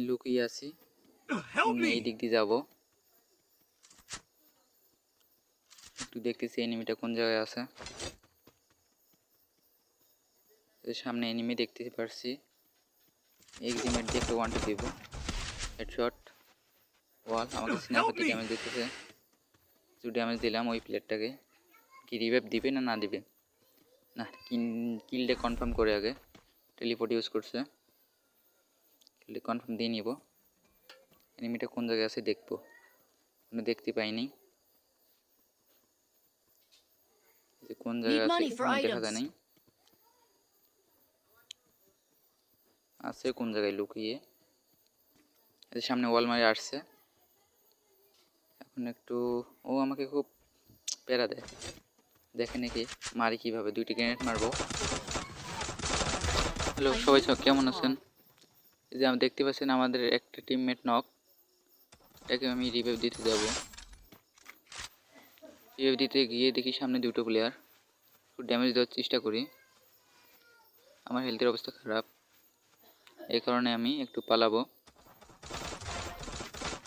লুকিয়ে আছি, এই দিক দিয়ে যাব। একটু দেখতেছি এনিমিটা কোন জায়গায় আছে। সামনে এনিমি দেখতে পারছি। এক্সিমেট দিয়ে একটা ওয়ান টু দিব, হেডশট ওয়াল। আমাকে স্নাইপার দিয়ে ড্যামেজ দিতেছে। একটু ড্যামেজ দিলাম ওই প্লেয়ারটাকে। কি রিভাইভ দিবে না না দিবে? না, কিলটা কনফার্ম করে আগে টেলিপোর্ট ইউজ করছে। কিলটা কনফার্ম দিয়ে নিব। এনিমিটা কোন জায়গায় আছে দেখবো, কোনো দেখতে পাইনি। কোন জায়গায় আছে দেখা যায় নাই। আছে কোন জায়গায় লুকিয়ে, সামনে ওয়াল মারে আসছে। এখন একটু ও আমাকে খুব প্যারা দেয়, দেখে নাকি মারি কিভাবে। দুইটি গ্রেনেড মারবো। হ্যালো সবাই, কেমন আছেন? এই যে আমি দেখতে পাচ্ছেন আমাদের একটা টিমমেট নক, এটাকে আমি রিভাইভ দিতে যাব। রিভাইভ দিতে গিয়ে দেখি সামনে দুটো প্লেয়ার। একটু ড্যামেজ দেওয়ার চেষ্টা করি। আমার হেলথের অবস্থা খারাপ, এই কারণে আমি একটু পালাবো।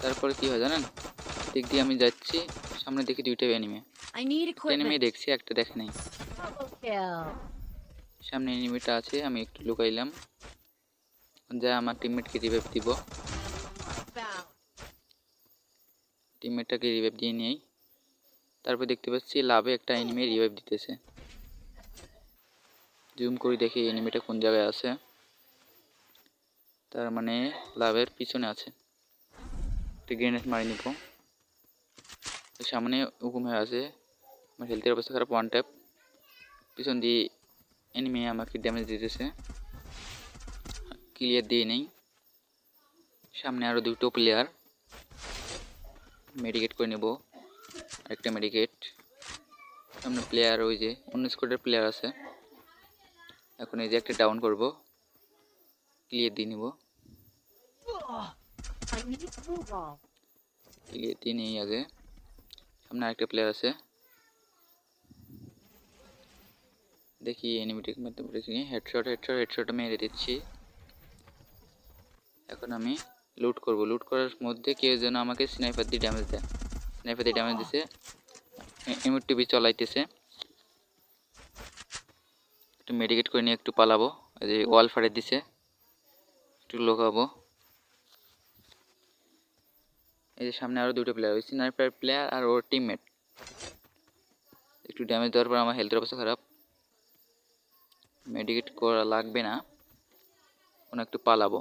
তারপরে কি হয় জানেন, দিক দিয়ে আমি যাচ্ছি, সামনে দেখি দুইটা এনিমি দেখছি, একটা দেখে নাই। সামনে এনিমিটা আছে, আমি একটু লুকাইলাম, যা আমার টিমমেটকে রিভাইভ দিব। টিমমেটটাকে রিভাইভ দিয়ে নিই। তারপর দেখতে পাচ্ছি লাভে একটা এনিমি রিভাইভ দিতেছে। জুম করে দেখি এনিমিটা কোন জায়গায় আছে। তার মানে লাভের পিছনে আছে। একটা গ্রেনেড মারি নিব। সামনে হুকুম হয়ে আছে, আমার হেলথের অবস্থা খারাপ। ওয়ান ট্যাপ, পিছন দিয়ে এনিমি আমাকে ড্যামেজ দিতেছে। ক্লিয়ার দিয়ে নেই। সামনে আরও দুটো প্লেয়ার, মেডিকেট করে নেব। আরেকটা মেডিকেট। সামনে প্লেয়ার, ওই যে অন্য স্কোয়াডের প্লেয়ার আছে। এখন এই যে একটা ডাউন করব, ক্লিয়ার দিয়ে নিব। ক্লিয়ার দিয়ে নেই আগে। সামনে আরেকটা প্লেয়ার আছে, দেখি এনিমিটিক মাধ্যমে দেখি। হেডশট মেরে দিচ্ছি। এখন আমি লুট করব। লুট করার মধ্যে কেউ যেন আমাকে স্নাইপার দিয়ে ড্যামেজ দেয়। স্নাইপার দিয়ে ড্যামেজ দিছে, এমটিভি চলাইতেছে। একটু মেডিকেট করে নিয়ে একটু পালাবো। এই যে ওয়াল ফাড়ে দিছে, একটু লোকাবো। এই যে সামনে আরও দুটো প্লেয়ার, ওই স্নাইপার প্লেয়ার আর ওর টিমমেট। একটু ড্যামেজ দেওয়ার পর আমার হেলথের অবস্থা খারাপ, মেডিকেট করা লাগবে না, কোনো একটু পালাবো।